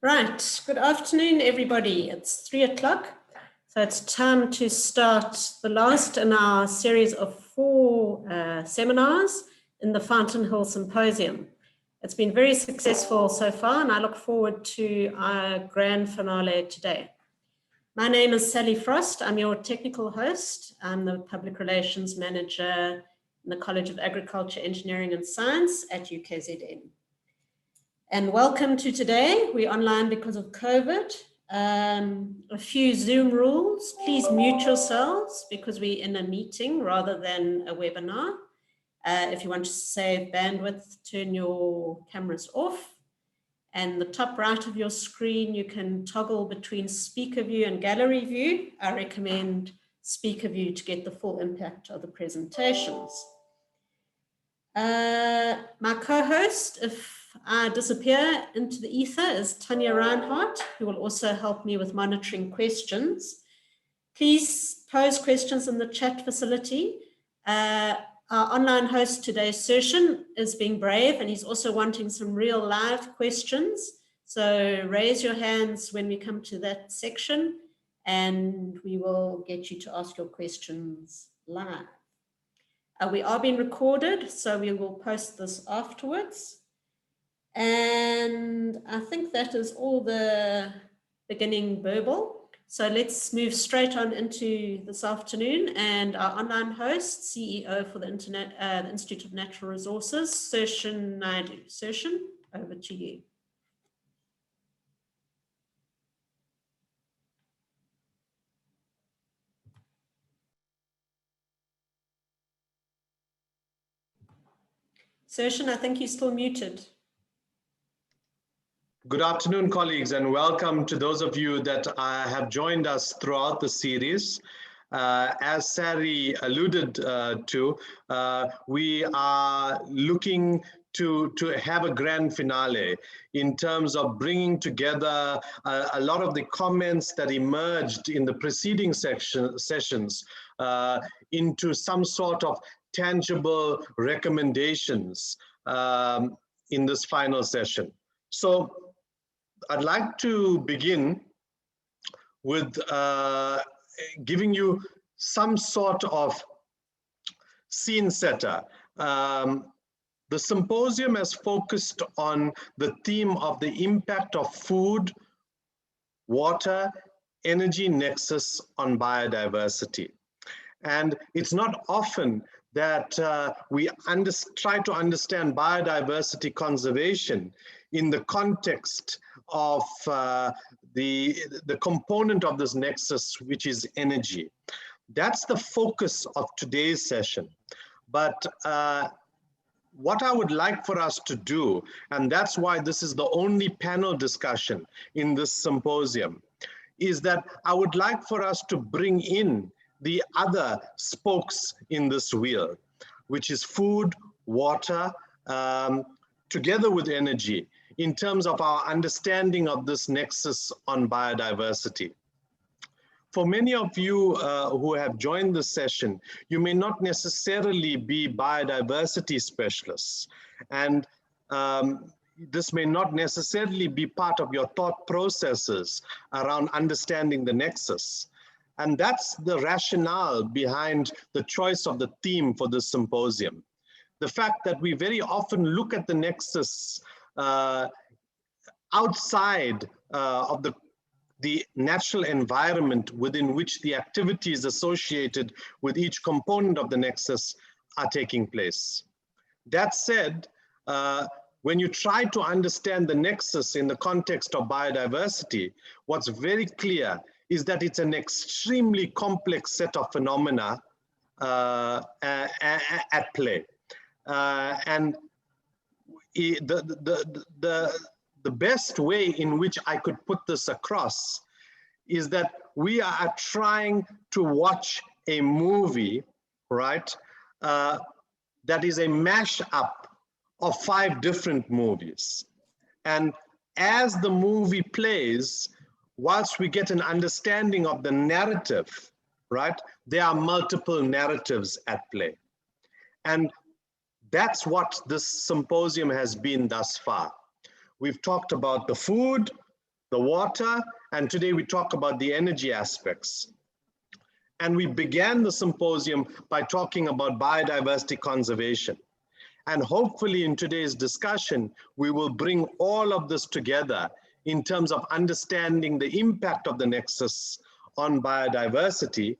Right, good afternoon, everybody. It's 3 o'clock, so it's time to start the last in our series of 4 seminars in the Fountainhill Symposium. It's been very successful so far, and I look forward to our grand finale today. My name is Sally Frost. I'm your technical host. I'm the Public Relations Manager in the College of Agriculture, Engineering and Science at UKZN. And welcome to today. We're online because of COVID. A few Zoom rules. Please mute yourselves because we're in a meeting rather than a webinar. If you want to save bandwidth, turn your cameras off. And the top right of your screen, you can toggle between speaker view and gallery view. I recommend speaker view to get the full impact of the presentations. My co-host, if I disappear into the ether, is Tanya Reinhardt, who will also help me with monitoring questions. Please pose questions in the chat facility. Our online host today, Sershen, is being brave, and he's also wanting some real live questions. So raise your hands when we come to that section, and we will get you to ask your questions live. We are being recorded, so we will post this afterwards. And I think that is all the beginning verbal. So let's move straight on into this afternoon, and our online host, CEO for the Institute of Natural Resources, Sershen Naidoo. Sershen, over to you. Sershen, I think you're still muted. Good afternoon, colleagues, and welcome to those of you that have joined us throughout the series. As Sari alluded to, we are looking to have a grand finale in terms of bringing together a lot of the comments that emerged in the preceding sessions into some sort of tangible recommendations in this final session. So I'd like to begin with giving you some sort of scene setter. The symposium has focused on the theme of the impact of food, water, energy nexus on biodiversity. And it's not often that we try to understand biodiversity conservation in the context of the component of this nexus, which is energy. That's the focus of today's session. But what I would like for us to do, and that's why this is the only panel discussion in this symposium, is that I would like for us to bring in the other spokes in this wheel, which is food, water, together with energy, in terms of our understanding of this nexus on biodiversity. For many of you who have joined this session, you may not necessarily be biodiversity specialists, and this may not necessarily be part of your thought processes around understanding the nexus. And that's the rationale behind the choice of the theme for this symposium. The fact that we very often look at the nexus outside of the natural environment within which the activities associated with each component of the nexus are taking place. That said, when you try to understand the nexus in the context of biodiversity, what's very clear is that it's an extremely complex set of phenomena at play. And the best way in which I could put this across is that we are trying to watch a movie, right, that is a mashup of 5 different movies. And as the movie plays, whilst we get an understanding of the narrative, right, there are multiple narratives at play. And that's what this symposium has been thus far. We've talked about the food, the water, and today we talk about the energy aspects. And we began the symposium by talking about biodiversity conservation. And hopefully in today's discussion, we will bring all of this together in terms of understanding the impact of the nexus on biodiversity.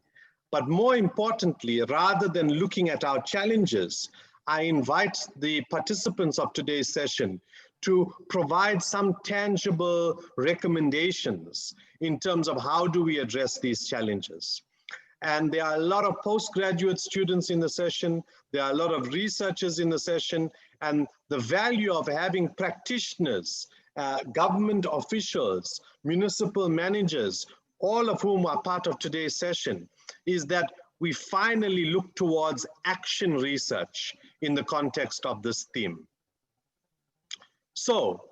But more importantly, rather than looking at our challenges, I invite the participants of today's session to provide some tangible recommendations in terms of how do we address these challenges. And there are a lot of postgraduate students in the session. There are a lot of researchers in the session, and the value of having practitioners, government officials, municipal managers, all of whom are part of today's session, is that we finally look towards action research in the context of this theme. So,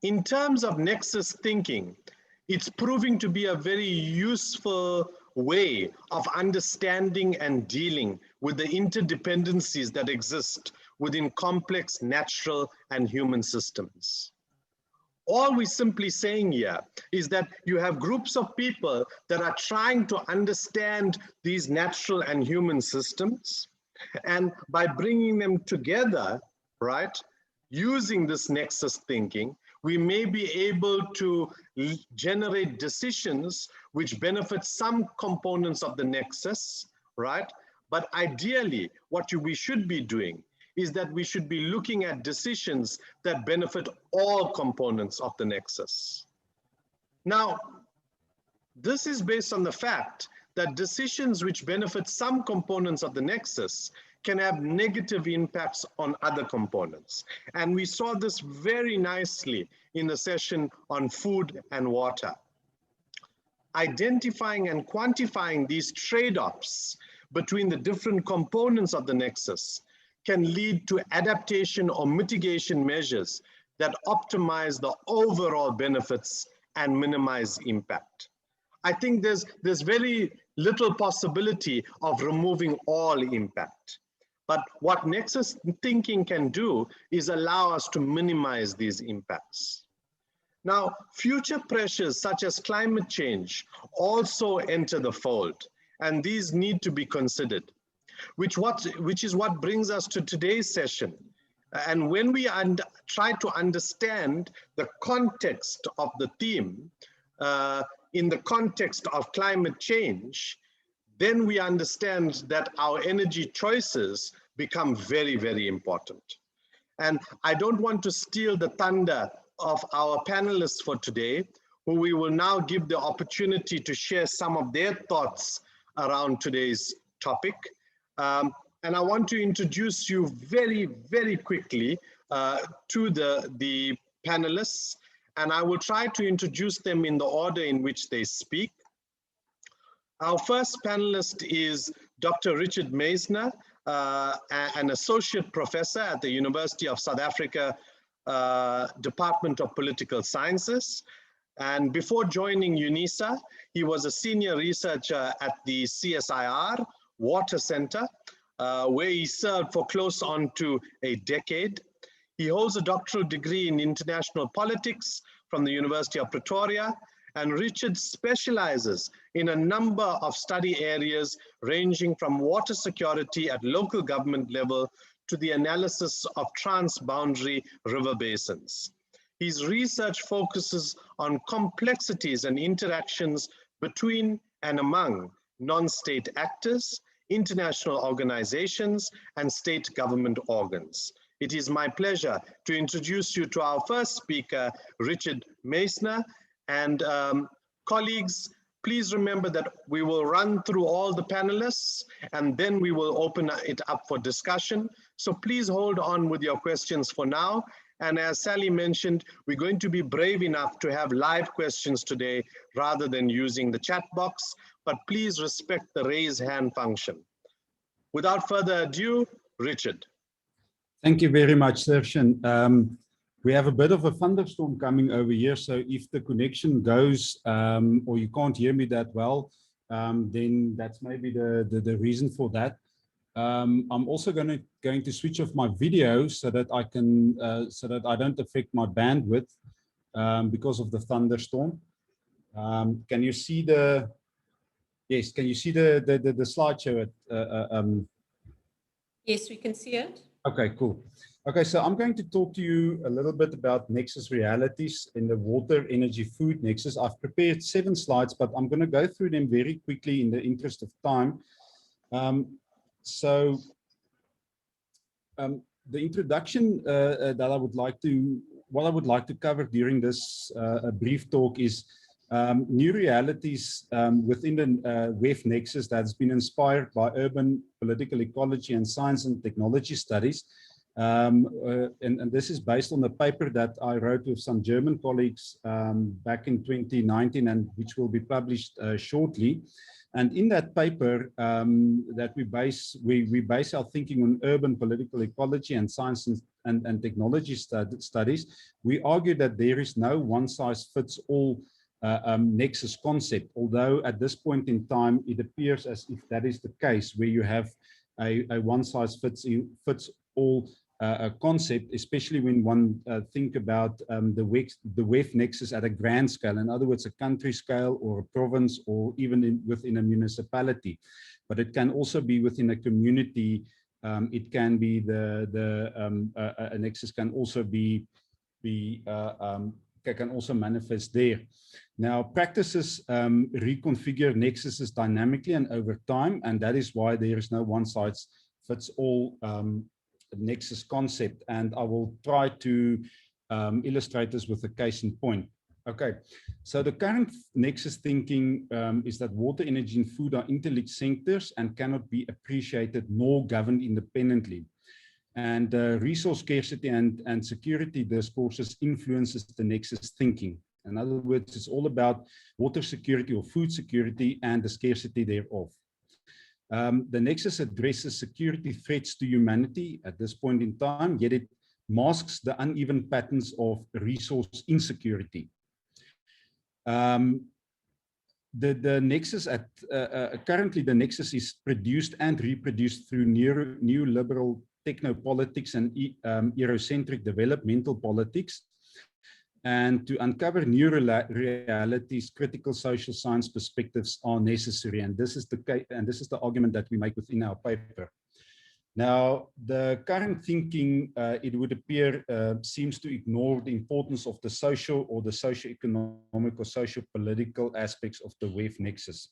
in terms of nexus thinking, it's proving to be a very useful way of understanding and dealing with the interdependencies that exist within complex natural and human systems. All we're simply saying here is that you have groups of people that are trying to understand these natural and human systems, and by bringing them together, right, using this nexus thinking, we may be able to generate decisions which benefit some components of the nexus, right? But ideally, what we should be doing is that we should be looking at decisions that benefit all components of the nexus. Now, this is based on the fact that decisions which benefit some components of the nexus can have negative impacts on other components. And we saw this very nicely in the session on food and water. Identifying and quantifying these trade-offs between the different components of the nexus can lead to adaptation or mitigation measures that optimize the overall benefits and minimize impact. I think there's very little possibility of removing all impact. But what nexus thinking can do is allow us to minimize these impacts. Now, future pressures such as climate change also enter the fold, and these need to be considered, which is what brings us to today's session. And when we try to understand the context of the theme in the context of climate change, then we understand that our energy choices become very, very important. And I don't want to steal the thunder of our panelists for today, who we will now give the opportunity to share some of their thoughts around today's topic. And I want to introduce you very, very quickly to the panelists, and I will try to introduce them in the order in which they speak. Our first panelist is Dr. Richard Meisser, an associate professor at the University of South Africa, Department of Political Sciences. And before joining UNISA, he was a senior researcher at the CSIR Water Center, where he served for close on to a decade. He holds a doctoral degree in international politics from the University of Pretoria, and Richard specializes in a number of study areas ranging from water security at local government level to the analysis of transboundary river basins. His research focuses on complexities and interactions between and among non-state actors, international organizations, and state government organs. It is my pleasure to introduce you to our first speaker, Richard Meisser. And colleagues, please remember that we will run through all the panelists and then we will open it up for discussion. So please hold on with your questions for now. And as Sally mentioned, we're going to be brave enough to have live questions today rather than using the chat box, but please respect the raise hand function. Without further ado, Richard. Thank you very much, Sershen. We have a bit of a thunderstorm coming over here, so if the connection goes or you can't hear me that well, then that's maybe the reason for that. I'm also going to switch off my video so that I can so that I don't affect my bandwidth because of the thunderstorm. Can you see the yes? Can you see the slideshow? Yes, we can see it. Okay, cool. Okay, so I'm going to talk to you a little bit about nexus realities in the water, energy, food nexus. I've prepared 7 slides, but I'm going to go through them very quickly in the interest of time. The introduction that I would like to, what I would like to cover during this brief talk is new realities within the WEF nexus that's been inspired by urban political ecology and science and technology studies. And this is based on a paper that I wrote with some German colleagues back in 2019 and which will be published shortly. And in that paper that we base our thinking on urban political ecology and science and technology studies, we argue that there is no one-size-fits-all nexus concept, although at this point in time, it appears as if that is the case, where you have a one-size-fits-all concept, especially when one think about the WEF nexus at a grand scale, in other words, a country scale or a province or even within a municipality. But it can also be within a community. It can be a nexus can also can also manifest there. Now, practices reconfigure nexuses dynamically and over time, and that is why there is no one-size-fits-all nexus concept, and I will try to illustrate this with a case in point. Okay, so the current nexus thinking is that water, energy, and food are interlinked centers and cannot be appreciated nor governed independently. And resource scarcity and security discourses influences the nexus thinking. In other words, it's all about water security or food security and the scarcity thereof. The nexus addresses security threats to humanity at this point in time, yet it masks the uneven patterns of resource insecurity. The nexus currently the nexus is produced and reproduced through neoliberal technopolitics and Eurocentric developmental politics. And to uncover new realities, critical social science perspectives are necessary, and this is the argument that we make within our paper. Now, the current thinking, it would appear, seems to ignore the importance of the social or the socio-economic or socio-political aspects of the WEF nexus.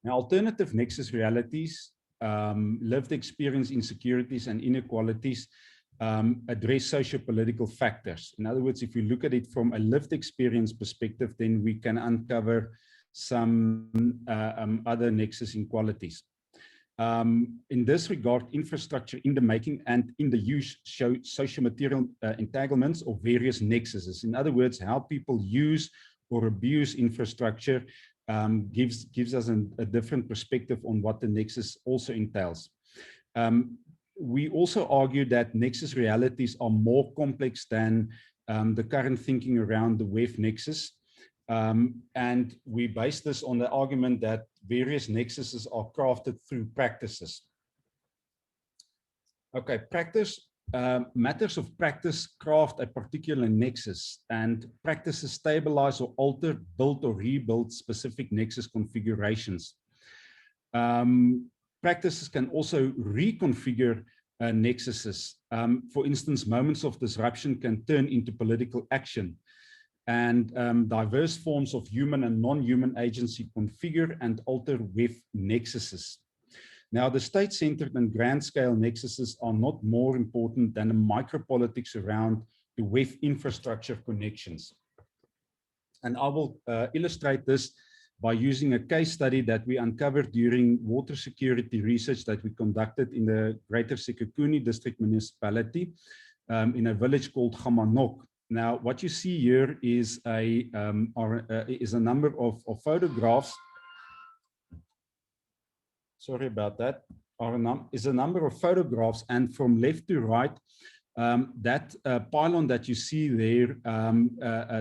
Now, alternative nexus realities, lived experience insecurities and inequalities, address socio-political factors. In other words, if we look at it from a lived experience perspective, then we can uncover some other nexus inequalities. In this regard, infrastructure in the making and in the use show socio-material entanglements of various nexuses. In other words, how people use or abuse infrastructure gives us a different perspective on what the nexus also entails. We also argue that nexus realities are more complex than the current thinking around the WEF nexus. And we base this on the argument that various nexuses are crafted through practices. Okay, matters of practice craft a particular nexus, and practices stabilize or alter, build or rebuild specific nexus configurations. Practices can also reconfigure nexuses. For instance, moments of disruption can turn into political action, and diverse forms of human and non-human agency configure and alter WEF nexuses. Now, the state-centered and grand-scale nexuses are not more important than the micropolitics around the WEF infrastructure connections. And I will illustrate this by using a case study that we uncovered during water security research that we conducted in the Greater Sekhukhune District Municipality in a village called Gamanok. Now, what you see here is a number of photographs. Sorry about that. Is a number of photographs, and from left to right, That pylon that you see there,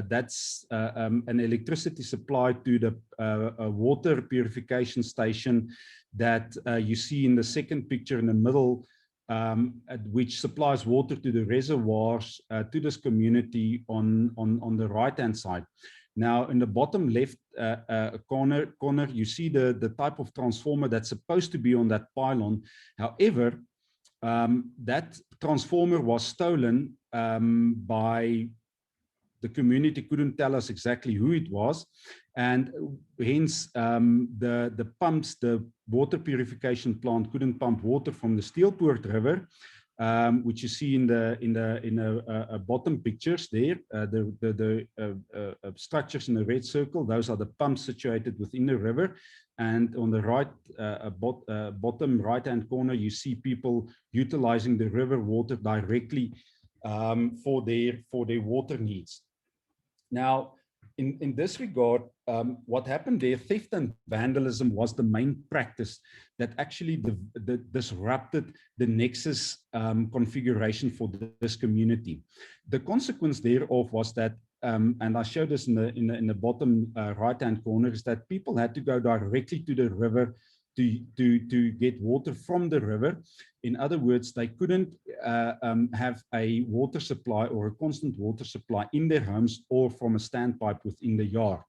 that's an electricity supply to the water purification station that you see in the second picture in the middle, which supplies water to the reservoirs to this community on the right-hand side. Now, in the bottom left corner, you see the type of transformer that's supposed to be on that pylon. However, that transformer was stolen by the community. Couldn't tell us exactly who it was, and hence the pumps, the water purification plant couldn't pump water from the Steelpoort River, which you see in the bottom pictures there. The structures in the red circle, those are the pumps situated within the river. And on the right, bottom right-hand corner, you see people utilizing the river water directly for their water needs. Now, in this regard, what happened there, theft and vandalism was the main practice that actually disrupted the nexus configuration for this community. The consequence thereof was that, and I showed this in the bottom right-hand corner, is that people had to go directly to the river to get water from the river. In other words, they couldn't have a water supply or a constant water supply in their homes or from a standpipe within the yard.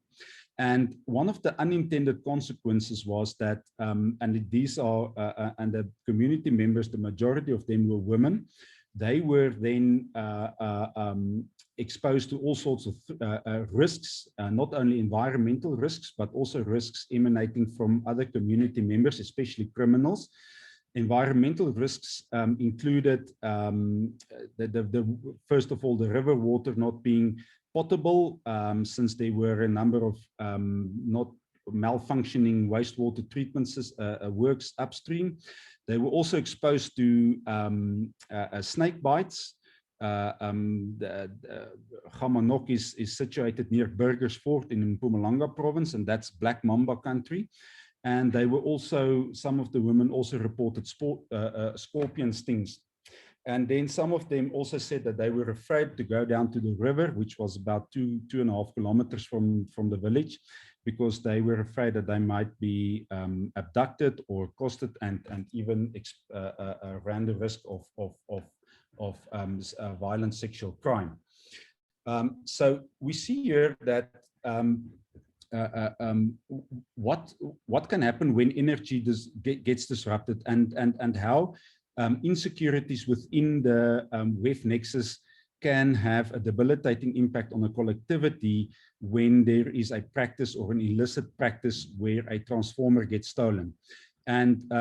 And one of the unintended consequences was that, and these are, and the community members, the majority of them were women, they were then exposed to all sorts of risks, not only environmental risks, but also risks emanating from other community members, especially criminals. Environmental risks included, first of all, the river water not being potable, since there were a number of not malfunctioning wastewater treatment works upstream. They were also exposed to snake bites. Gamanok is situated near Burgersfort in Mpumalanga province, and that's Black Mamba country. And they were also, some of the women also reported scorpion stings. And then some of them also said that they were afraid to go down to the river, which was about 2.5 kilometers from the village, because they were afraid that they might be abducted or accosted and even ran the risk of violent sexual crime. So we see here that what can happen when energy gets disrupted, and how insecurities within the WEF nexus can have a debilitating impact on a collectivity when there is a practice or an illicit practice where a transformer gets stolen. And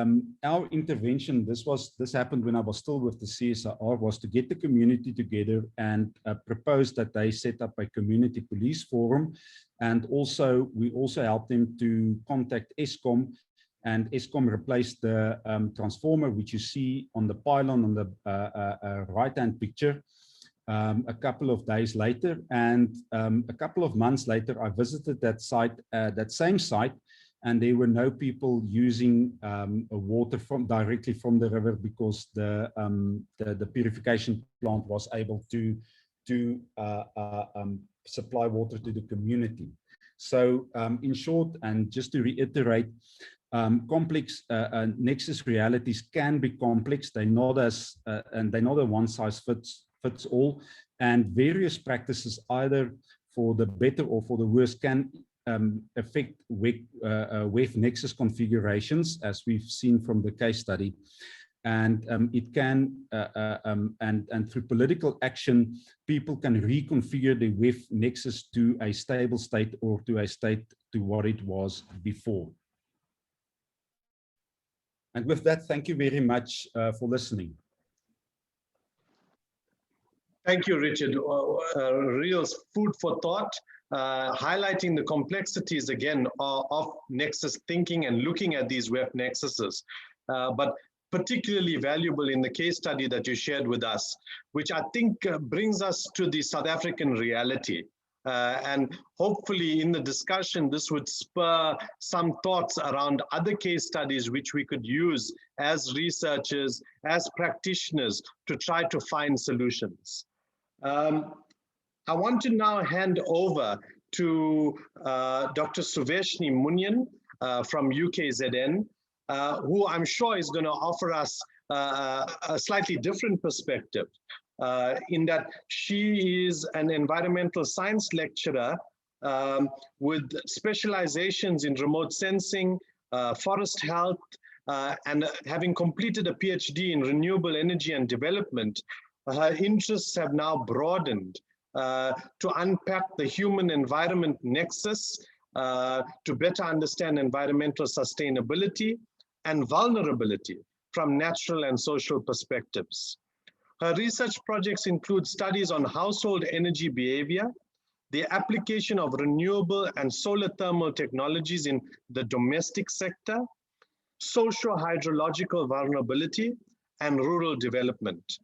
our intervention, this happened when I was still with the CSIR, was to get the community together and propose that they set up a community police forum. And also, we also helped them to contact Eskom, and Eskom replaced the transformer, which you see on the pylon on the right-hand picture, a couple of days later. And a couple of months later, I visited that site, that same site, and there were no people using water directly from the river, because the purification plant was able to supply water to the community. So in short, and just to reiterate, complex nexus realities can be complex. They're not as and they're not a one size fits all, and various practices, either for the better or for the worse, can affect WEF nexus configurations, as we've seen from the case study. And it can, and through political action, people can reconfigure the WEF nexus to a stable state, or to a state to what it was before. And with that, thank you very much for listening. Thank you, Richard. Real food for thought, highlighting the complexities again of nexus thinking and looking at these WEF nexuses. But particularly valuable in the case study that you shared with us, which I think brings us to the South African reality. And hopefully in the discussion, this would spur some thoughts around other case studies which we could use as researchers, as practitioners, to try to find solutions. I want to now hand over to Dr. Suveshnee Munien from UKZN, who I'm sure is going to offer us a slightly different perspective, in that she is an environmental science lecturer with specializations in remote sensing, forest health, and having completed a PhD in renewable energy and development. Her interests have now broadened to unpack the human environment nexus, to better understand environmental sustainability and vulnerability from natural and social perspectives. Her research projects include studies on household energy behavior, the application of renewable and solar thermal technologies in the domestic sector, socio-hydrological vulnerability, and rural development.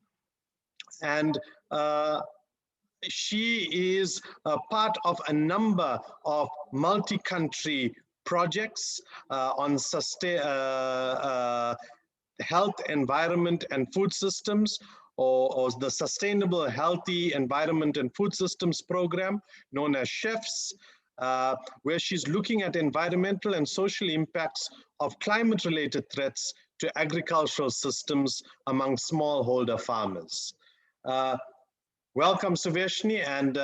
And she is a part of a number of multi-country projects on health, environment, and food systems, or the Sustainable Healthy Environment and Food Systems Program, known as CHEFS, where she's looking at environmental and social impacts of climate-related threats to agricultural systems among smallholder farmers. Welcome, Suveshnee, and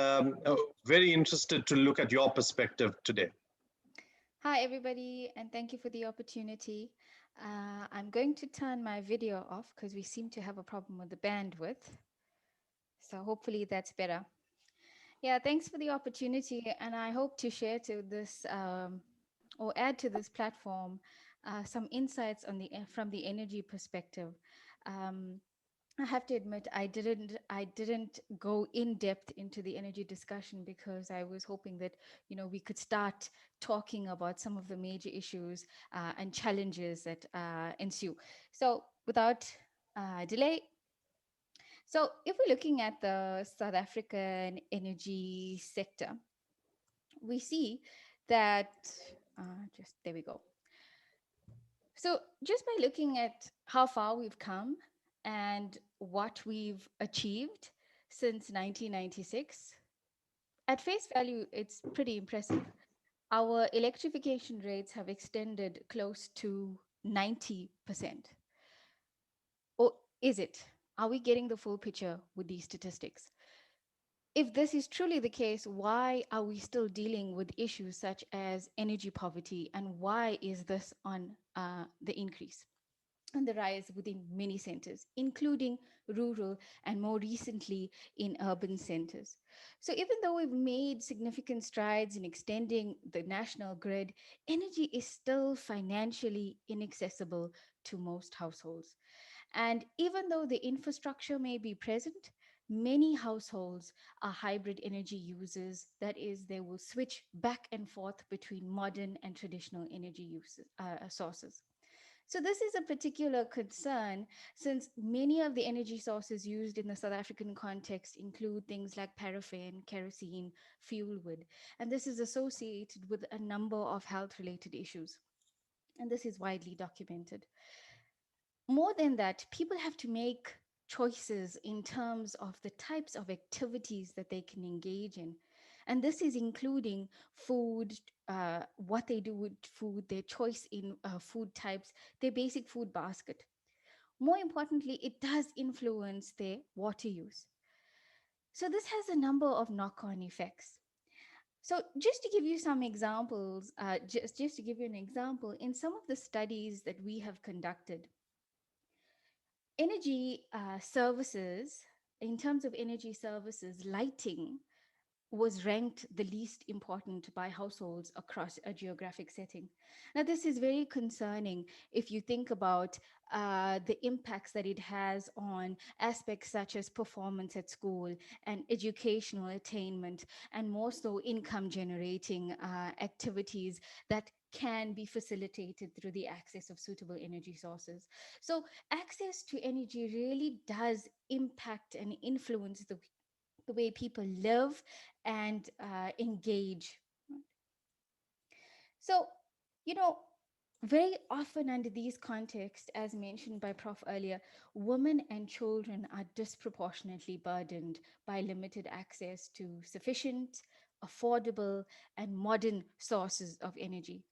very interested to look at your perspective today. Hi, everybody, and thank you for the opportunity. I'm going to turn my video off because we seem to have a problem with the bandwidth. So hopefully that's better. Yeah, thanks for the opportunity, and I hope to share to this or add to this platform some insights on from the energy perspective. I have to admit, I didn't go in depth into the energy discussion because I was hoping that, you know, we could start talking about some of the major issues and challenges that ensue. So without delay, so if we're looking at the South African energy sector, we see that, just there we go. So just by looking at how far we've come and what we've achieved since 1996, at face value, it's pretty impressive. Our electrification rates have extended close to 90%. Or is it? Are we getting the full picture with these statistics? If this is truly the case, why are we still dealing with issues such as energy poverty, and why is this on the increase and the rise within many centers, including rural and more recently in urban centers? So even though we've made significant strides in extending the national grid, energy is still financially inaccessible to most households. And even though the infrastructure may be present, many households are hybrid energy users. That is, they will switch back and forth between modern and traditional energy sources. So this is a particular concern since many of the energy sources used in the South African context include things like paraffin, kerosene, fuel wood, and this is associated with a number of health-related issues. And this is widely documented. More than that, people have to make choices in terms of the types of activities that they can engage in. And this is including food, what they do with food, their choice in food types, their basic food basket. More importantly, it does influence their water use. So this has a number of knock-on effects. So just to give you some examples, just to give you an example, in some of the studies that we have conducted, energy services, in terms of energy services, lighting was ranked the least important by households across a geographic setting. Now, this is very concerning if you think about the impacts that it has on aspects such as performance at school and educational attainment, and more so income generating activities that can be facilitated through the access of suitable energy sources. So access to energy really does impact and influence the the way people live and engage. So, you know, very often under these contexts, as mentioned by Prof earlier, women and children are disproportionately burdened by limited access to sufficient, affordable, and modern sources of energy.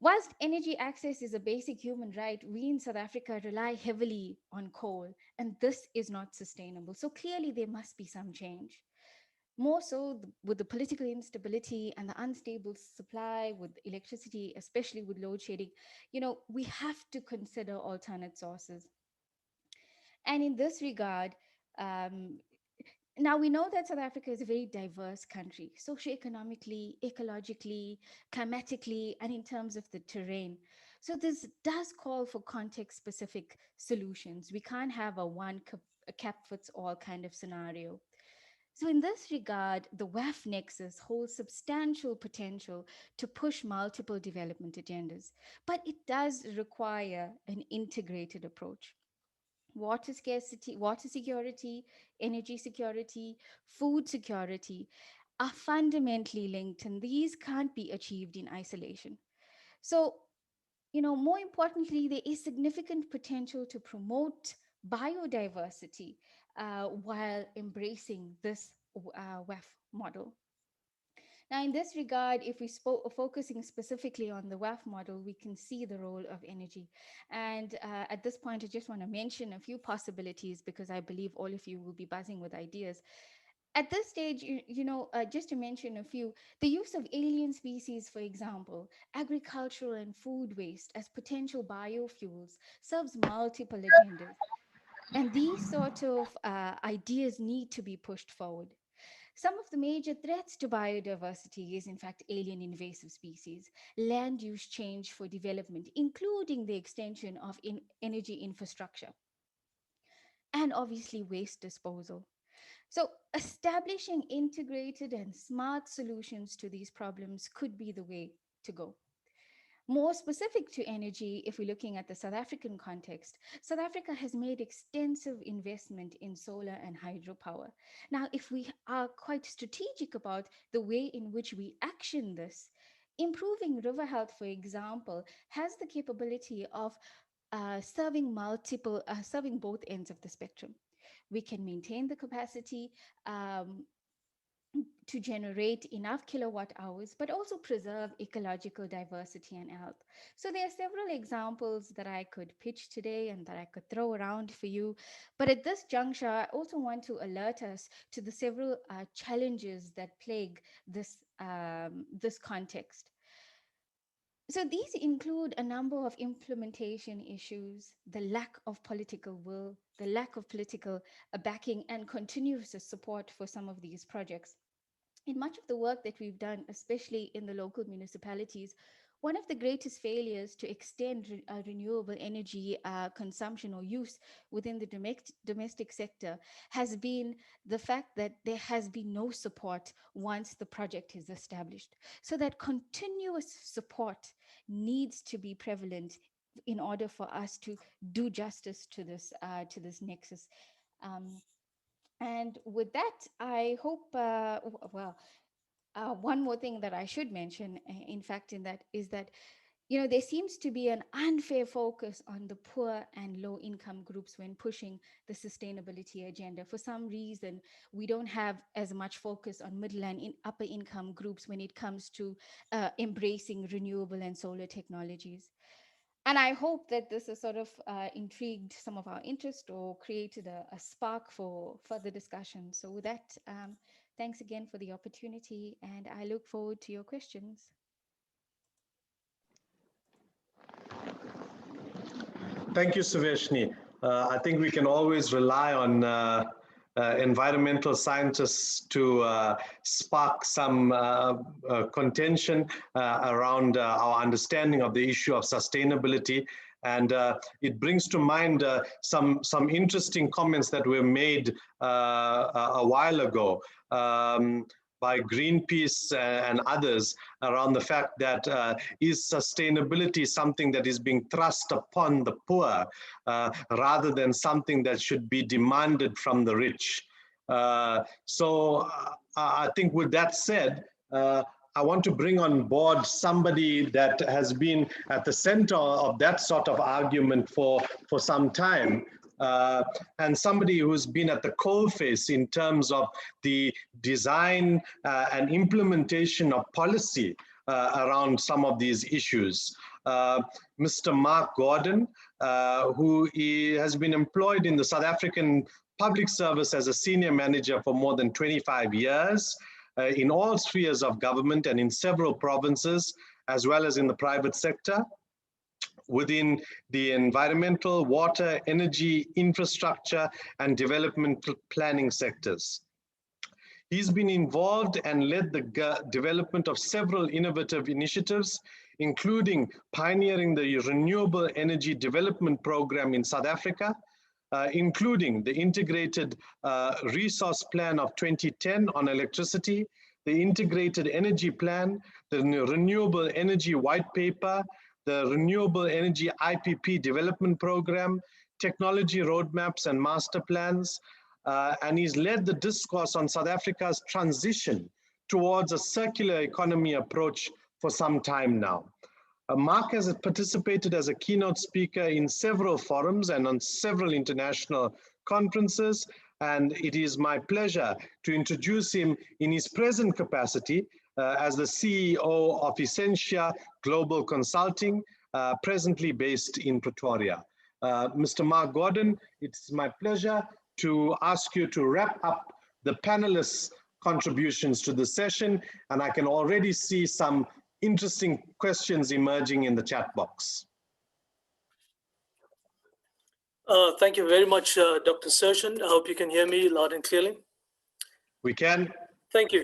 Whilst energy access is a basic human right, we in South Africa rely heavily on coal, and this is not sustainable. So clearly there must be some change. More so with the political instability and the unstable supply with electricity, especially with load shedding, you know, we have to consider alternate sources. And in this regard, now we know that South Africa is a very diverse country, socioeconomically, ecologically, climatically, and in terms of the terrain. So this does call for context-specific solutions. We can't have a cap-fits-all kind of scenario. So in this regard, the WAF nexus holds substantial potential to push multiple development agendas, but it does require an integrated approach. Water scarcity, water security, energy security, food security are fundamentally linked, and these can't be achieved in isolation. So, you know, more importantly, there is significant potential to promote biodiversity while embracing this WAF model. Now, in this regard, if we focusing specifically on the WAF model, we can see the role of energy. And at this point, I just want to mention a few possibilities because I believe all of you will be buzzing with ideas. At this stage, just to mention a few, the use of alien species, for example, agricultural and food waste as potential biofuels serves multiple agendas. And these sort of ideas need to be pushed forward. Some of the major threats to biodiversity is, in fact, alien invasive species, land use change for development, including the extension of energy infrastructure, and obviously waste disposal. So establishing integrated and smart solutions to these problems could be the way to go. More specific to energy, if we're looking at the South African context, South Africa has made extensive investment in solar and hydropower. Now, if we are quite strategic about the way in which we action this, improving river health, for example, has the capability of serving both ends of the spectrum. We can maintain the capacity to generate enough kilowatt hours, but also preserve ecological diversity and health. So there are several examples that I could pitch today and that I could throw around for you. But at this juncture, I also want to alert us to the several challenges that plague this context. So these include a number of implementation issues, the lack of political will, the lack of political backing, and continuous support for some of these projects. In much of the work that we've done, especially in the local municipalities, one of the greatest failures to extend renewable energy consumption or use within the domestic sector has been the fact that there has been no support once the project is established. So that continuous support needs to be prevalent in order for us to do justice to this nexus. And with that, I hope, one more thing that I should mention, in fact, in that is that, you know, there seems to be an unfair focus on the poor and low income groups when pushing the sustainability agenda. For some reason, we don't have as much focus on middle and upper income groups when it comes to embracing renewable and solar technologies. And I hope that this has sort of intrigued some of our interest or created a spark for further discussion. So with that, thanks again for the opportunity, and I look forward to your questions. Thank you, Suveshnee. I think we can always rely on environmental scientists to spark some contention around our understanding of the issue of sustainability. And it brings to mind some interesting comments that were made a while ago by Greenpeace and others around the fact that is sustainability something that is being thrust upon the poor rather than something that should be demanded from the rich. I think with that said, I want to bring on board somebody that has been at the center of that sort of argument for some time. And somebody who's been at the coalface in terms of the design and implementation of policy around some of these issues. Mr. Mark Gordon, who has been employed in the South African public service as a senior manager for more than 25 years in all spheres of government and in several provinces, as well as in the private sector, within the environmental, water, energy, infrastructure, and development planning sectors. He's been involved and led the development of several innovative initiatives, including pioneering the Renewable Energy Development Program in South Africa, including the Integrated Resource Plan of 2010 on electricity, the Integrated Energy Plan, the Renewable Energy White Paper, the Renewable Energy IPP Development Program, technology roadmaps and master plans, and he's led the discourse on South Africa's transition towards a circular economy approach for some time now. Mark has participated as a keynote speaker in several forums and on several international conferences, and it is my pleasure to introduce him in his present capacity as the CEO of Essentia Global Consulting, presently based in Pretoria. Mr. Mark Gordon, it's my pleasure to ask you to wrap up the panelists' contributions to the session, and I can already see some interesting questions emerging in the chat box. Thank you very much, Dr. Sershen. I hope you can hear me loud and clearly. We can. Thank you.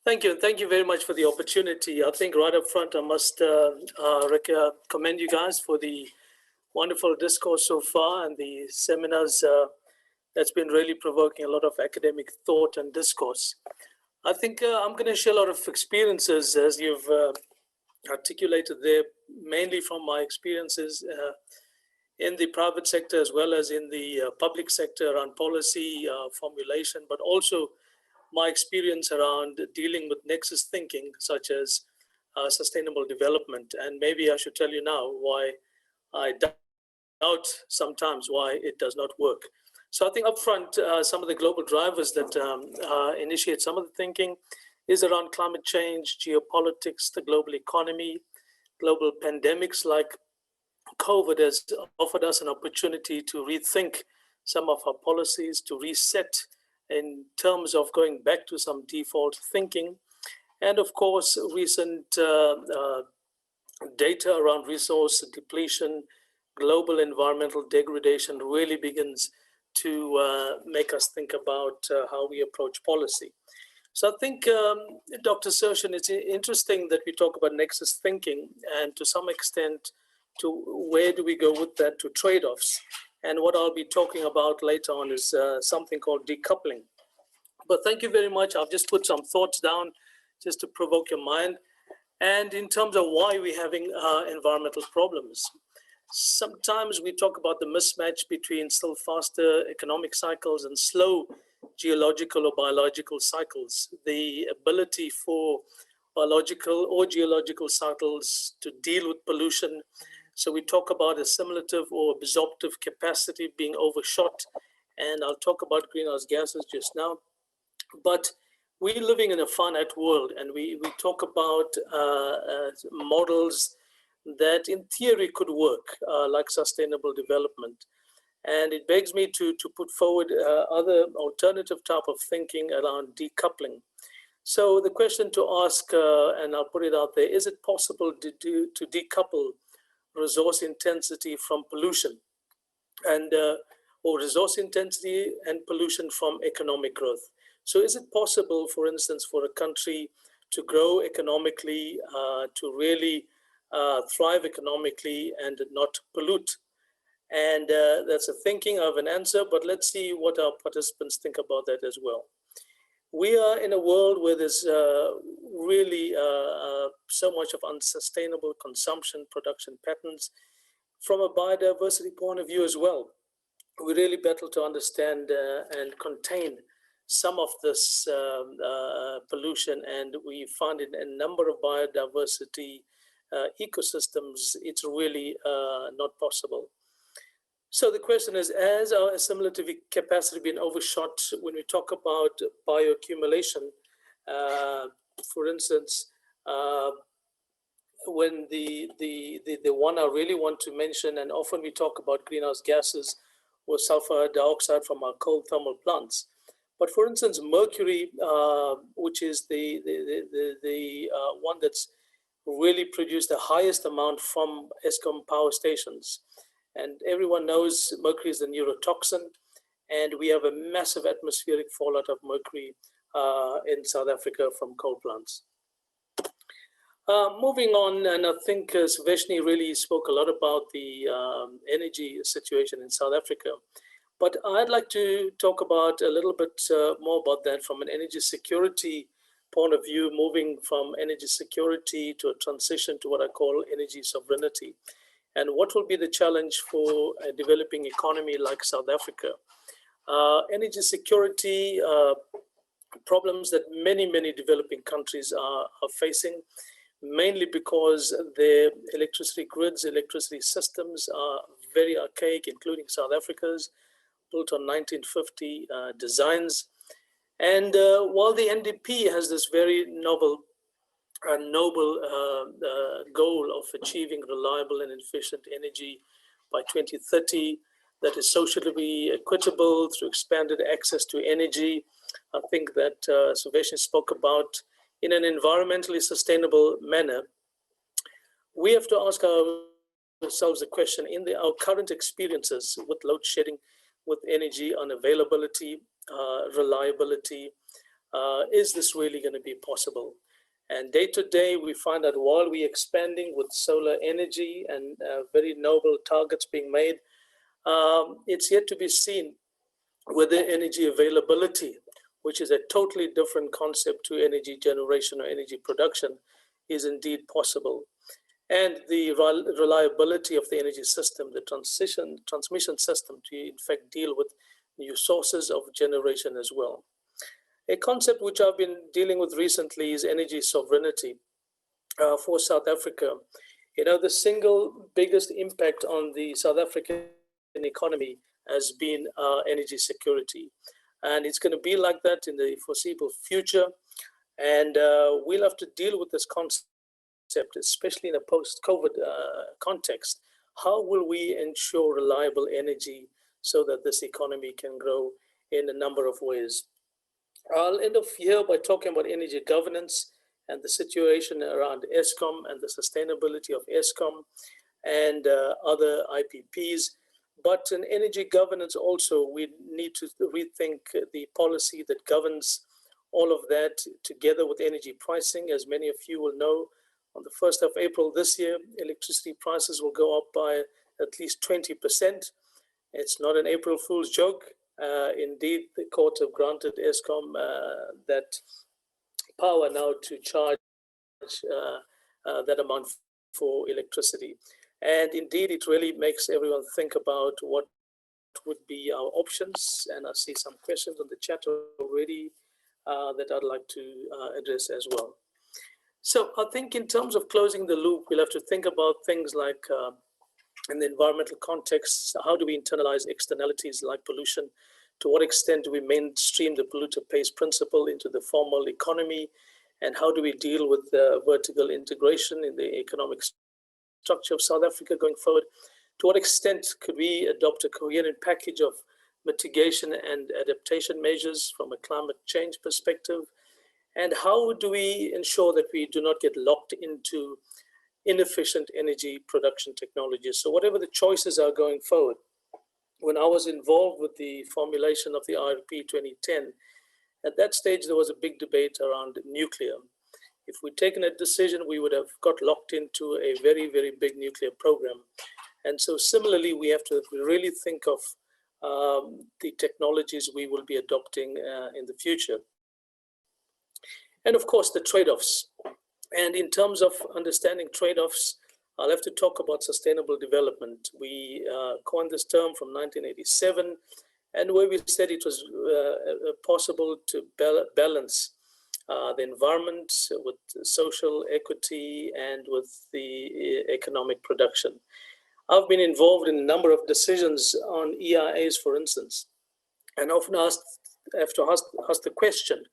Thank you. Thank you very much for the opportunity. I think right up front, I must commend you guys for the wonderful discourse so far and the seminars that's been really provoking a lot of academic thought and discourse. I think I'm going to share a lot of experiences, as you've articulated there, mainly from my experiences in the private sector as well as in the public sector around policy formulation, but also my experience around dealing with nexus thinking, such as sustainable development. And maybe I should tell you now why I doubt sometimes why it does not work. So I think upfront, some of the global drivers that initiate some of the thinking is around climate change, geopolitics, the global economy, global pandemics like COVID has offered us an opportunity to rethink some of our policies, to reset in terms of going back to some default thinking. And of course, recent data around resource depletion, global environmental degradation really begins to make us think about how we approach policy. So I think, Dr. Sershen, it's interesting that we talk about nexus thinking, and to some extent, to where do we go with that, to trade-offs. And what I'll be talking about later on is something called decoupling. But thank you very much. I've just put some thoughts down just to provoke your mind. And in terms of why we're having environmental problems, sometimes we talk about the mismatch between still faster economic cycles and slow geological or biological cycles. The ability for biological or geological cycles to deal with pollution. So we talk about assimilative or absorptive capacity being overshot, and I'll talk about greenhouse gases just now. But we're living in a finite world, and we talk about models that in theory could work, like sustainable development. And it begs me to put forward other alternative type of thinking around decoupling. So the question to ask, and I'll put it out there, is it possible to decouple resource intensity from pollution, and or resource intensity and pollution from economic growth? So is it possible, for instance, for a country to grow economically, to really thrive economically and not pollute? And that's a thinking of an answer, but let's see what our participants think about that as well. We are in a world where there's really so much of unsustainable consumption, production patterns from a biodiversity point of view as well. we really battle to understand and contain some of this pollution, and we find in a number of biodiversity ecosystems, it's really not possible. So the question is, has our assimilative capacity been overshot when we talk about bioaccumulation? For instance, when the one I really want to mention, and often we talk about greenhouse gases or sulfur dioxide from our coal thermal plants. But for instance, mercury, which is the one that's really produced the highest amount from Eskom power stations. And everyone knows mercury is a neurotoxin, and we have a massive atmospheric fallout of mercury in South Africa from coal plants. Moving on, and I think Suveshnee really spoke a lot about the energy situation in South Africa. But I'd like to talk about a little bit more about that from an energy security point of view, moving from energy security to a transition to what I call energy sovereignty. And what will be the challenge for a developing economy like South Africa? Energy security problems that many developing countries are facing, mainly because their electricity grids, electricity systems are very archaic, including South Africa's, built on 1950 designs. And while the NDP has this very noble goal of achieving reliable and efficient energy by 2030, that is socially equitable through expanded access to energy, I think that Suveshnee spoke about in an environmentally sustainable manner. We have to ask ourselves the question, in our current experiences with load shedding, with energy unavailability, reliability, is this really going to be possible? And day to day, we find that while we're expanding with solar energy and very noble targets being made, it's yet to be seen whether energy availability, which is a totally different concept to energy generation or energy production, is indeed possible. And the reliability of the energy system, the transmission system to in fact deal with new sources of generation as well. A concept which I've been dealing with recently is energy sovereignty for South Africa. You know, the single biggest impact on the South African economy has been energy security. And it's going to be like that in the foreseeable future. And we'll have to deal with this concept, especially in a post-COVID context. How will we ensure reliable energy so that this economy can grow in a number of ways? I'll end off here by talking about energy governance and the situation around Eskom and the sustainability of Eskom and other IPPs. But in energy governance also, we need to rethink the policy that governs all of that together with energy pricing. As many of you will know, on the 1st of April this year, electricity prices will go up by at least 20%. It's not an April Fool's joke. Indeed, the court have granted Eskom that power now to charge that amount for electricity. And indeed, it really makes everyone think about what would be our options. And I see some questions on the chat already that I'd like to address as well. So I think in terms of closing the loop, we'll have to think about things like in the environmental context, how do we internalize externalities like pollution? To what extent do we mainstream the polluter pays principle into the formal economy? And how do we deal with vertical integration in the economic structure of South Africa going forward? To what extent could we adopt a coherent package of mitigation and adaptation measures from a climate change perspective? And how do we ensure that we do not get locked into inefficient energy production technologies? So whatever the choices are going forward, when I was involved with the formulation of the IRP 2010, at that stage, there was a big debate around nuclear. If we'd taken a decision, we would have got locked into a very, very big nuclear program. And so similarly, we have to really think of the technologies we will be adopting in the future. And of course, the trade-offs. And in terms of understanding trade-offs, I'll have to talk about sustainable development. We coined this term from 1987, and where we said it was possible to balance the environment with social equity and with the economic production. I've been involved in a number of decisions on EIAs, for instance, and often have to ask the question,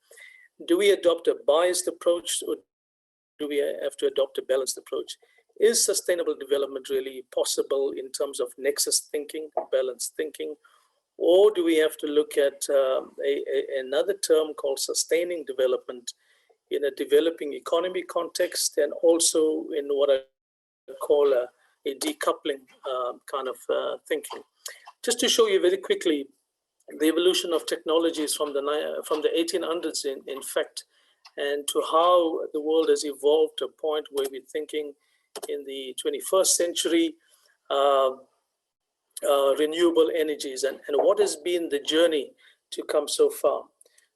do we adopt a biased approach or do we have to adopt a balanced approach? Is sustainable development really possible in terms of nexus thinking, balanced thinking, or do we have to look at another term called sustaining development in a developing economy context, and also in what I call a decoupling kind of thinking? Just to show you very quickly the evolution of technologies from the 1800s, in fact, and to how the world has evolved to a point where we're thinking in the 21st century, renewable energies, and what has been the journey to come so far.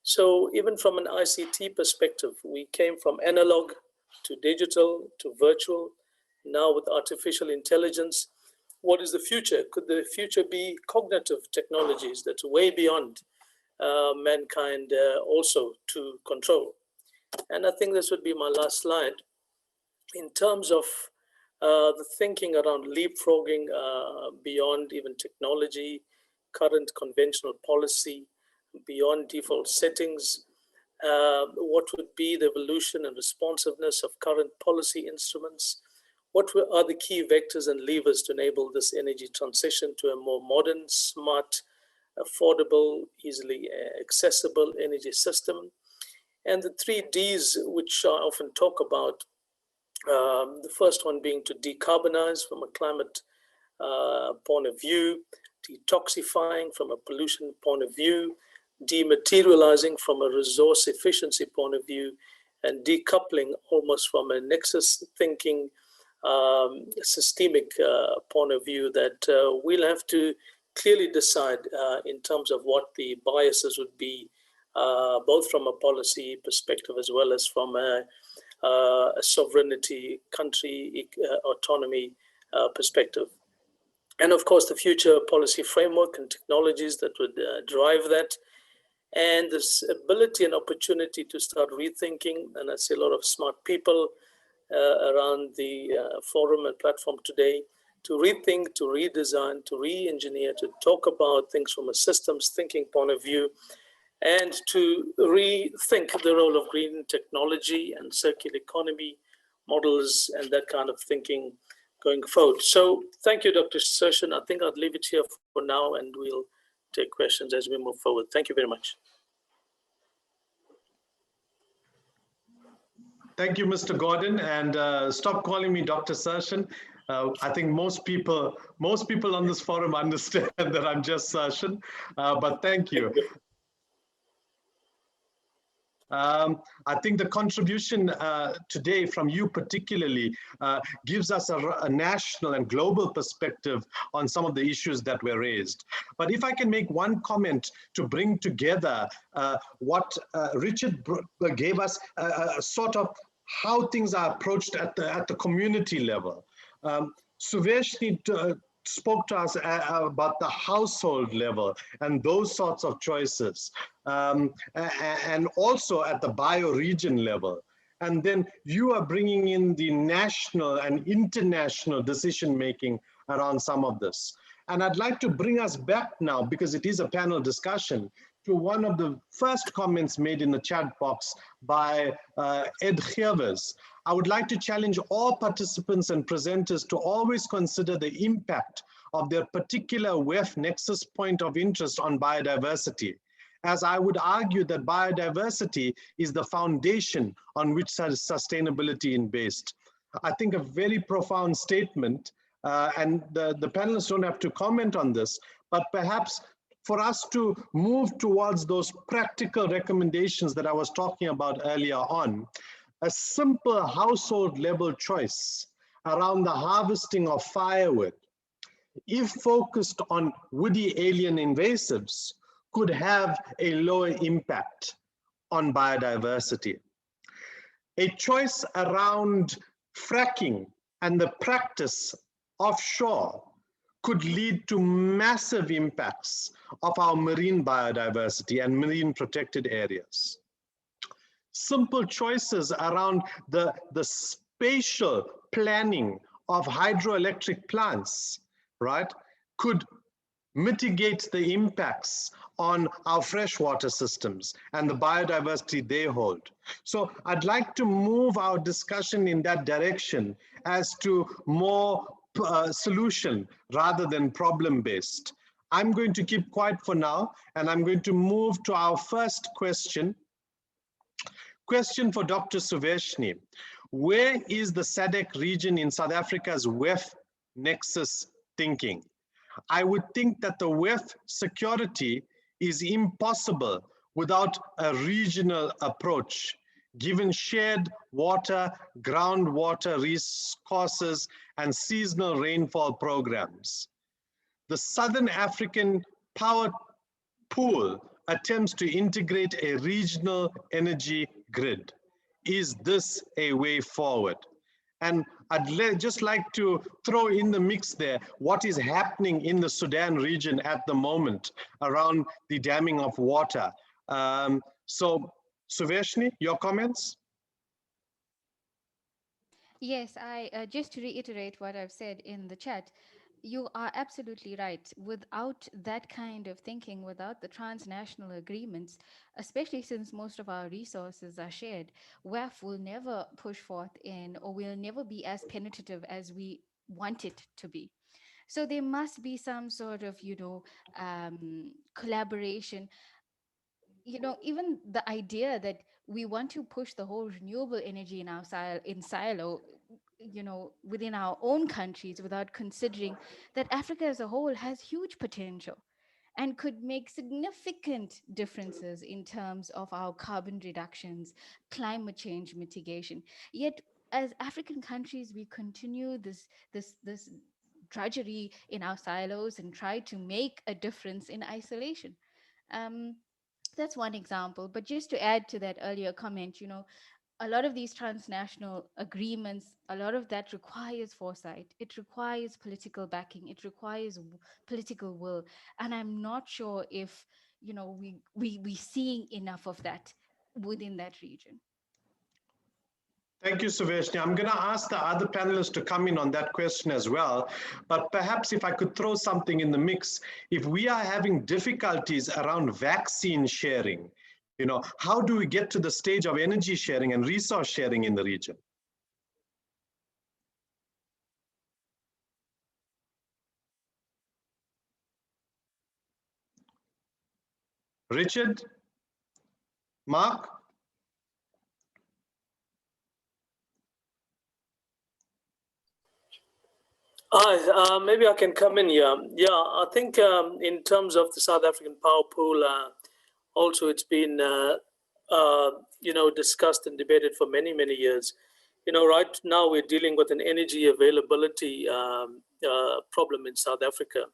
So even from an ICT perspective, we came from analog to digital to virtual, now with artificial intelligence. What is the future? Could the future be cognitive technologies that's way beyond mankind also to control? And I think this would be my last slide. In terms of the thinking around leapfrogging beyond even technology, current conventional policy, beyond default settings, what would be the evolution and responsiveness of current policy instruments? What are the key vectors and levers to enable this energy transition to a more modern, smart, affordable, easily accessible energy system? And the 3 Ds, which I often talk about, the first one being to decarbonize from a climate point of view, detoxifying from a pollution point of view, dematerializing from a resource efficiency point of view, and decoupling almost from a nexus thinking, systemic point of view, that we'll have to clearly decide in terms of what the biases would be, both from a policy perspective as well as from a sovereignty, country autonomy perspective. And of course, the future policy framework and technologies that would drive that, and this ability and opportunity to start rethinking. And I see a lot of smart people around the forum and platform today, to rethink, to redesign, to re-engineer, to talk about things from a systems thinking point of view, and to rethink the role of green technology and circular economy models and that kind of thinking going forward. So thank you, Dr. Sershen. I think I'll leave it here for now, and we'll take questions as we move forward. Thank you very much. Thank you, Mr. Gordon, and stop calling me Dr. Sershen. I think most people on this forum understand that I'm just Sershen, but thank you. I think the contribution today from you particularly gives us a national and global perspective on some of the issues that were raised. But if I can make one comment to bring together what Richard gave us, sort of how things are approached at the community level. Suveshnee spoke to us about the household level and those sorts of choices, and also at the bioregion level. And then you are bringing in the national and international decision-making around some of this. And I'd like to bring us back now, because it is a panel discussion, to one of the first comments made in the chat box by Ed Geerwes. I would like to challenge all participants and presenters to always consider the impact of their particular WEF nexus point of interest on biodiversity, as I would argue that biodiversity is the foundation on which sustainability is based. I think a very profound statement, and the panelists don't have to comment on this, but perhaps for us to move towards those practical recommendations that I was talking about earlier on, a simple household level choice around the harvesting of firewood, if focused on woody alien invasives, could have a lower impact on biodiversity. A choice around fracking and the practice offshore could lead to massive impacts of our marine biodiversity and marine protected areas. Simple choices around the spatial planning of hydroelectric plants, right, could mitigate the impacts on our freshwater systems and the biodiversity they hold. So I'd like to move our discussion in that direction as to more solution rather than problem-based. I'm going to keep quiet for now, and I'm going to move to our first question. Question for Dr. Suveshnee. Where is the SADC region in South Africa's WEF nexus thinking? I would think that the WEF security is impossible without a regional approach, given shared water, groundwater resources, and seasonal rainfall programs. The Southern African Power Pool attempts to integrate a regional energy grid. Is this a way forward? And I'd just like to throw in the mix there what is happening in the Sudan region at the moment around the damming of water. So, Suveshnee, your comments? Yes, just to reiterate what I've said in the chat, you are absolutely right. Without that kind of thinking, without the transnational agreements, especially since most of our resources are shared, WEF will never push forth in, or will never be as penetrative as we want it to be. So there must be some sort of, collaboration. Even the idea that we want to push the whole renewable energy in our silo, within our own countries, without considering that Africa as a whole has huge potential and could make significant differences in terms of our carbon reductions, climate change mitigation. Yet, as African countries, we continue this drudgery in our silos and try to make a difference in isolation. That's one example. But just to add to that earlier comment, a lot of these transnational agreements, a lot of that requires foresight. It requires political backing. It requires political will. And I'm not sure if, we seeing enough of that within that region. Thank you, Suveshnee. I'm going to ask the other panelists to come in on that question as well. But perhaps if I could throw something in the mix, if we are having difficulties around vaccine sharing, how do we get to the stage of energy sharing and resource sharing in the region? Richard? Mark? Hi, maybe I can come in here. Yeah, I think in terms of the South African Power Pool, also it's been, discussed and debated for many, many years. Right now we're dealing with an energy availability problem in South Africa.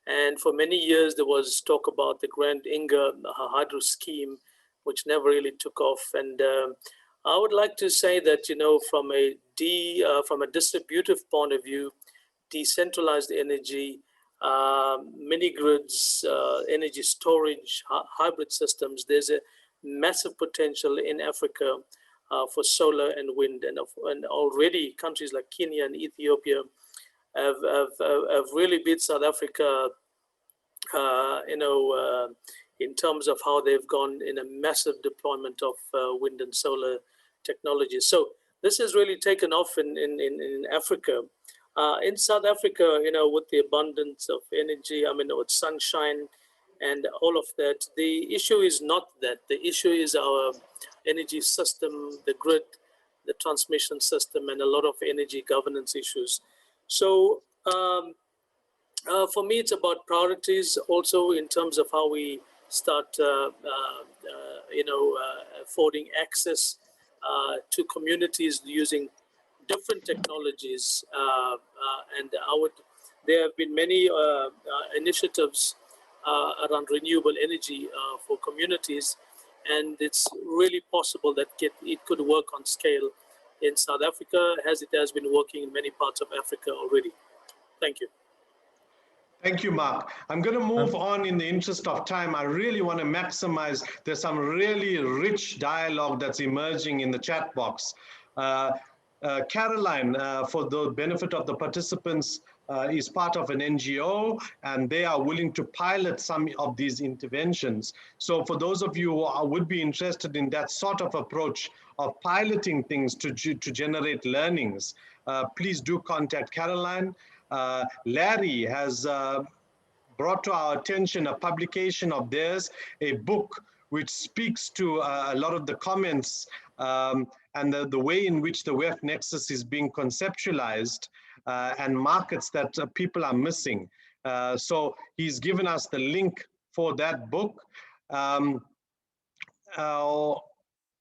And for many years, there was talk about the Grand Inga hydro scheme, which never really took off. And I would like to say that, from a distributive point of view, decentralized energy, mini grids, energy storage, hybrid systems, there's a massive potential in Africa for solar and wind. And already countries like Kenya and Ethiopia have really beat South Africa, in terms of how they've gone in a massive deployment of wind and solar technology. So this has really taken off in Africa. In South Africa, with the abundance of energy, with sunshine and all of that, the issue is not that. The issue is our energy system, the grid, the transmission system, and a lot of energy governance issues. So for me, it's about priorities also in terms of how we start, affording access to communities using different technologies, and there have been many initiatives around renewable energy for communities, and it's really possible that it could work on scale in South Africa as it has been working in many parts of Africa already. Thank you. Thank you, Mark. I'm going to move on in the interest of time. I really want to maximize. There's some really rich dialogue that's emerging in the chat box. Caroline, for the benefit of the participants, is part of an NGO, and they are willing to pilot some of these interventions. So for those of you who would be interested in that sort of approach of piloting things to generate learnings, please do contact Caroline. Larry has brought to our attention a publication of theirs, a book which speaks to a lot of the comments and the way in which the WEF Nexus is being conceptualized and markets that people are missing. So he's given us the link for that book.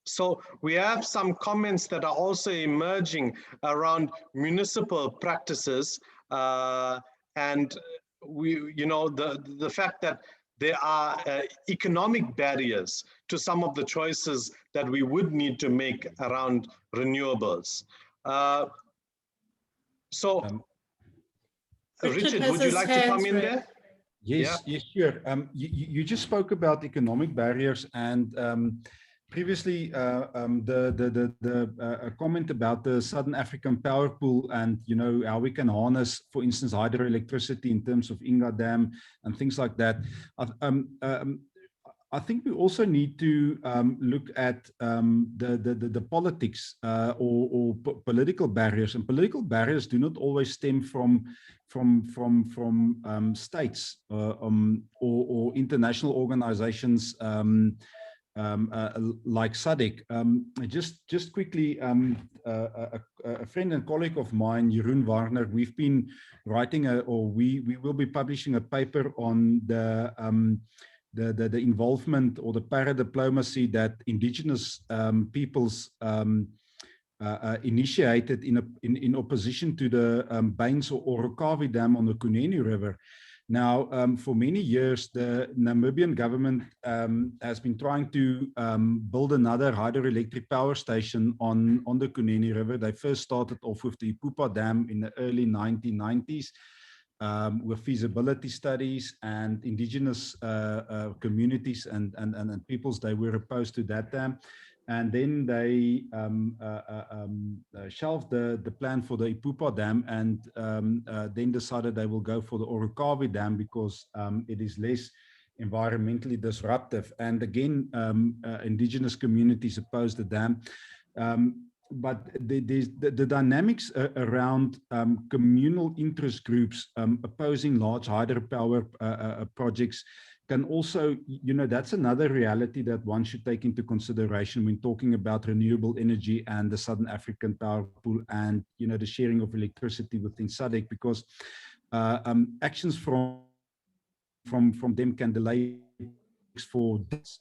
So we have some comments that are also emerging around municipal practices and the fact that there are economic barriers to some of the choices that we would need to make around renewables. Richard, would you like to come in there? Yes, yeah. Yes, sure. You just spoke about economic barriers, and previously the comment about the Southern African power pool and how we can harness, for instance, hydroelectricity in terms of Inga Dam and things like that. I think we also need to look at the politics or political barriers, and political barriers do not always stem from states or international organizations like SADC. Just quickly, a friend and colleague of mine, Jeroen Warner, we've been writing we will be publishing a paper on the involvement or the para-diplomacy that indigenous peoples initiated in opposition to the Baines or Orokavi Dam on the Kunene River. Now, for many years, the Namibian government has been trying to build another hydroelectric power station on the Kunene River. They first started off with the Ipupa Dam in the early 1990s. With feasibility studies, and indigenous communities and peoples, they were opposed to that dam. And then they shelved the plan for the Ipupa Dam, and then decided they will go for the Orokavi Dam because it is less environmentally disruptive. And again, indigenous communities opposed the dam. But the dynamics around communal interest groups opposing large hydropower projects can also, that's another reality that one should take into consideration when talking about renewable energy and the Southern African power pool and, the sharing of electricity within SADC, because actions from them can delay for this.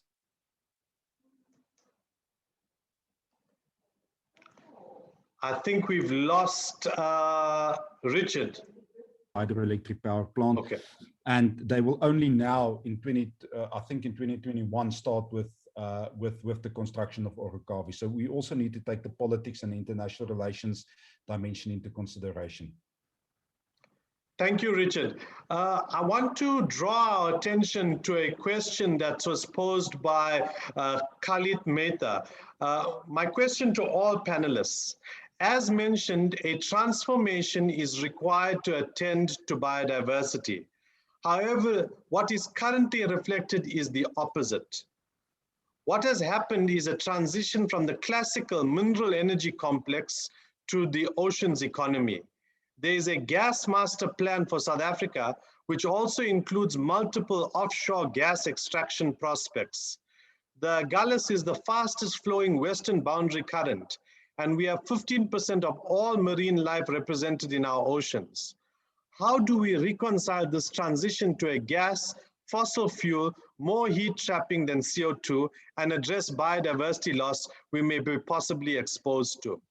I think we've lost Richard. Hydroelectric power plant. Okay. And they will only now in 2021 start with the construction of Orokavi. So we also need to take the politics and international relations dimension into consideration. Thank you, Richard. I want to draw our attention to a question that was posed by Khalid Mehta. My question to all panelists: as mentioned, a transformation is required to attend to biodiversity. However, what is currently reflected is the opposite. What has happened is a transition from the classical mineral energy complex to the oceans economy. There is a gas master plan for South Africa, which also includes multiple offshore gas extraction prospects. The Gallus is the fastest flowing western boundary current, and we have 15% of all marine life represented in our oceans. How do we reconcile this transition to a gas, fossil fuel, more heat trapping than CO2, and address biodiversity loss we may be possibly exposed to?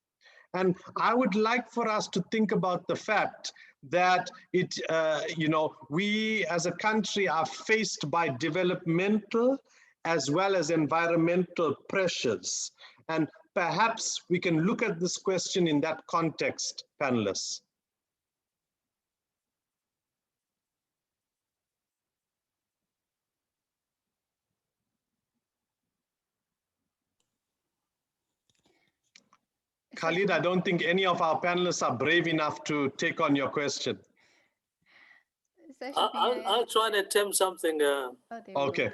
And I would like for us to think about the fact that we as a country are faced by developmental as well as environmental pressures. And perhaps we can look at this question in that context, panelists. Khalid, I don't think any of our panelists are brave enough to take on your question. I'll try and attempt something. Okay.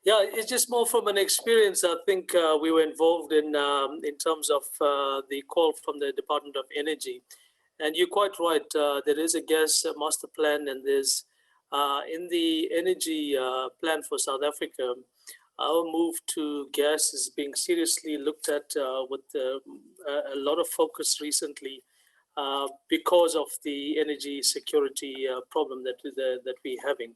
Yeah, it's just more from an experience. I think we were involved in terms of the call from the Department of Energy. And you're quite right, there is a gas master plan, and there's in the energy plan for South Africa, our move to gas is being seriously looked at with a lot of focus recently because of the energy security problem that we're having.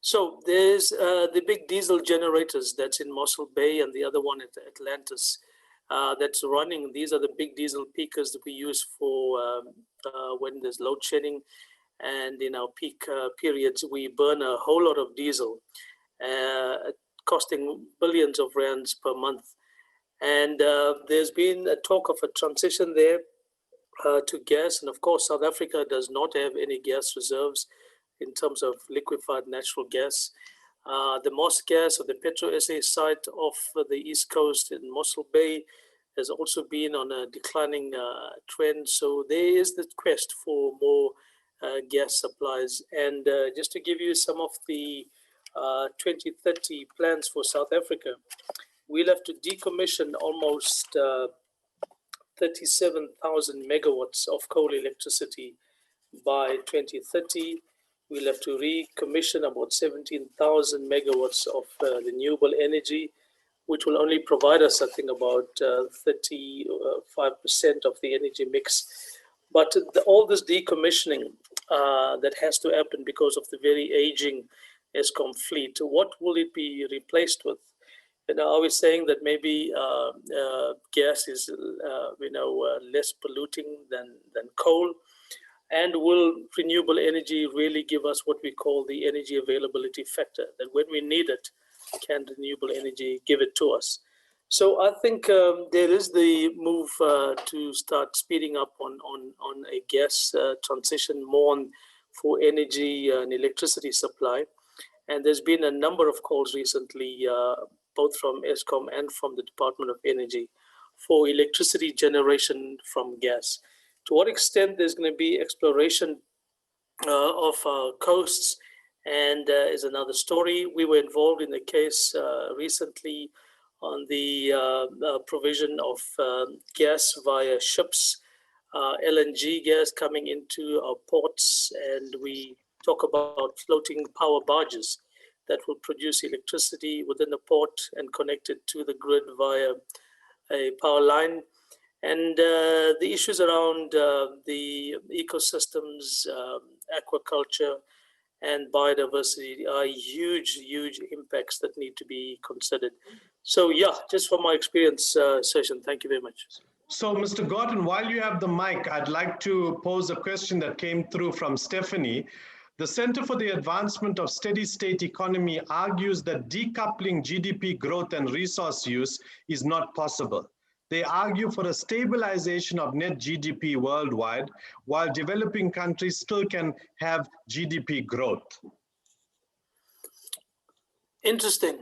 So there's the big diesel generators that's in Mossel Bay and the other one at Atlantis that's running. These are the big diesel peakers that we use for when there's load shedding, and in our peak periods we burn a whole lot of diesel, costing billions of rands per month. And there's been a talk of a transition there to gas, and of course South Africa does not have any gas reserves in terms of liquefied natural gas. The Moss Gas, or the Petro SA site off the east coast in Mossel Bay, has also been on a declining trend. So there is the quest for more gas supplies. And just to give you some of the 2030 plans for South Africa, we'll have to decommission almost 37,000 megawatts of coal electricity by 2030. We'll have to recommission about 17,000 megawatts of renewable energy, which will only provide us, I think, about 35% of the energy mix. But all this decommissioning that has to happen because of the very aging Eskom fleet, what will it be replaced with? And I was saying that maybe gas is, less polluting than coal. And will renewable energy really give us what we call the energy availability factor, that when we need it, can renewable energy give it to us? So I think there is the move to start speeding up on a gas transition more for energy and electricity supply. And there's been a number of calls recently, both from Eskom and from the Department of Energy, for electricity generation from gas. To what extent there's going to be exploration of coasts and is another story. We were involved in a case recently on the provision of gas via ships, LNG gas coming into our ports, and we talk about floating power barges that will produce electricity within the port and connect it to the grid via a power line. And the issues around the ecosystems, aquaculture, and biodiversity are huge, huge impacts that need to be considered. So yeah, just from my experience, Sershen, thank you very much. So Mr. Gordon, while you have the mic, I'd like to pose a question that came through from Stephanie. The Center for the Advancement of Steady State Economy argues that decoupling GDP growth and resource use is not possible. They argue for a stabilization of net GDP worldwide, while developing countries still can have GDP growth. Interesting.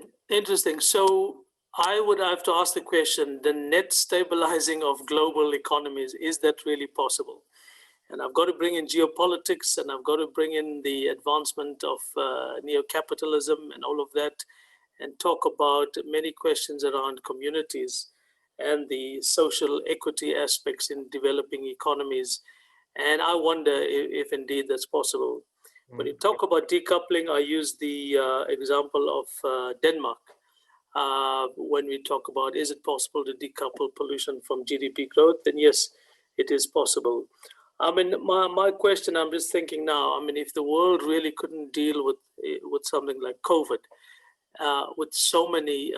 So I would have to ask the question, the net stabilizing of global economies, is that really possible? And I've got to bring in geopolitics, and I've got to bring in the advancement of neo-capitalism and all of that, and talk about many questions around communities and the social equity aspects in developing economies. And I wonder if indeed that's possible. When you talk about decoupling, I use the example of Denmark. When we talk about, is it possible to decouple pollution from GDP growth? Then yes, it is possible. I mean, my question, I'm just thinking now, I mean, if the world really couldn't deal with something like COVID, with so many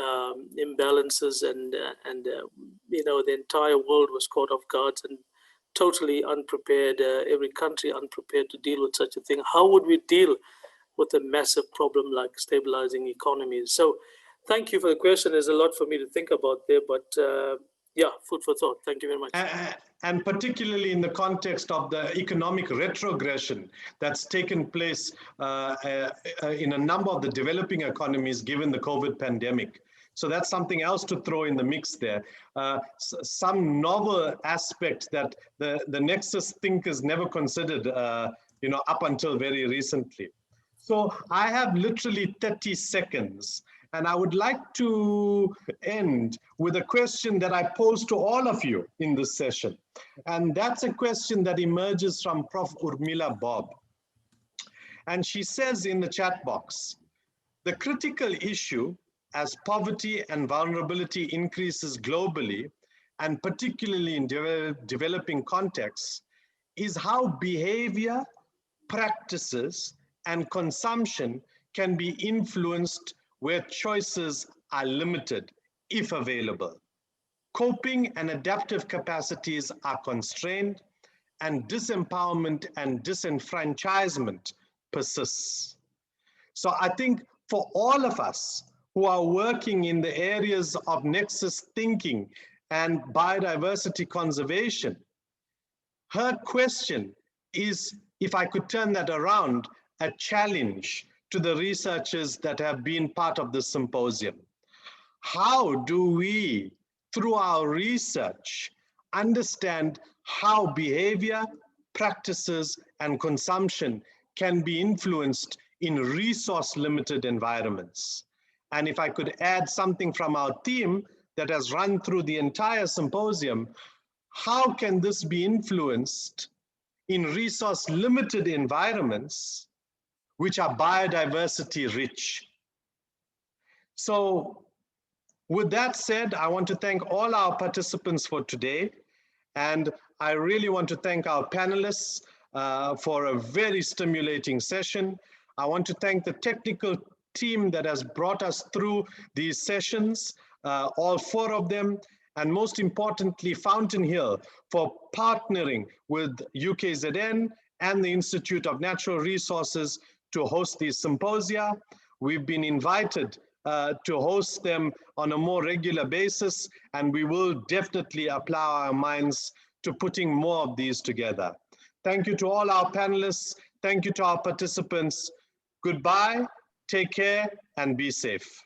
imbalances and the entire world was caught off guard and totally unprepared, every country unprepared to deal with such a thing, how would we deal with a massive problem like stabilizing economies? So Thank you for the question. There's a lot for me to think about there, but yeah, food for thought. Thank you very much. And particularly in the context of the economic retrogression that's taken place in a number of the developing economies given the COVID pandemic. So that's something else to throw in the mix there. Some novel aspect that the nexus thinkers never considered, up until very recently. So I have literally 30 seconds. And I would like to end with a question that I pose to all of you in this session. And that's a question that emerges from Prof. Urmila Bob. And she says in the chat box, the critical issue as poverty and vulnerability increases globally, and particularly in developing contexts, is how behavior, practices, and consumption can be influenced where choices are limited, if available. Coping and adaptive capacities are constrained, and disempowerment and disenfranchisement persists. So I think for all of us who are working in the areas of nexus thinking and biodiversity conservation, her question is, if I could turn that around, a challenge to the researchers that have been part of the symposium. How do we, through our research, understand how behavior, practices, and consumption can be influenced in resource-limited environments? And if I could add something from our theme that has run through the entire symposium, how can this be influenced in resource-limited environments which are biodiversity rich? So with that said, I want to thank all our participants for today. And I really want to thank our panelists for a very stimulating session. I want to thank the technical team that has brought us through these sessions, all 4 of them. And most importantly, Fountainhill for partnering with UKZN and the Institute of Natural Resources to host these symposia. We've been invited to host them on a more regular basis, and we will definitely apply our minds to putting more of these together. Thank you to all our panelists. Thank you to our participants. Goodbye, take care, and be safe.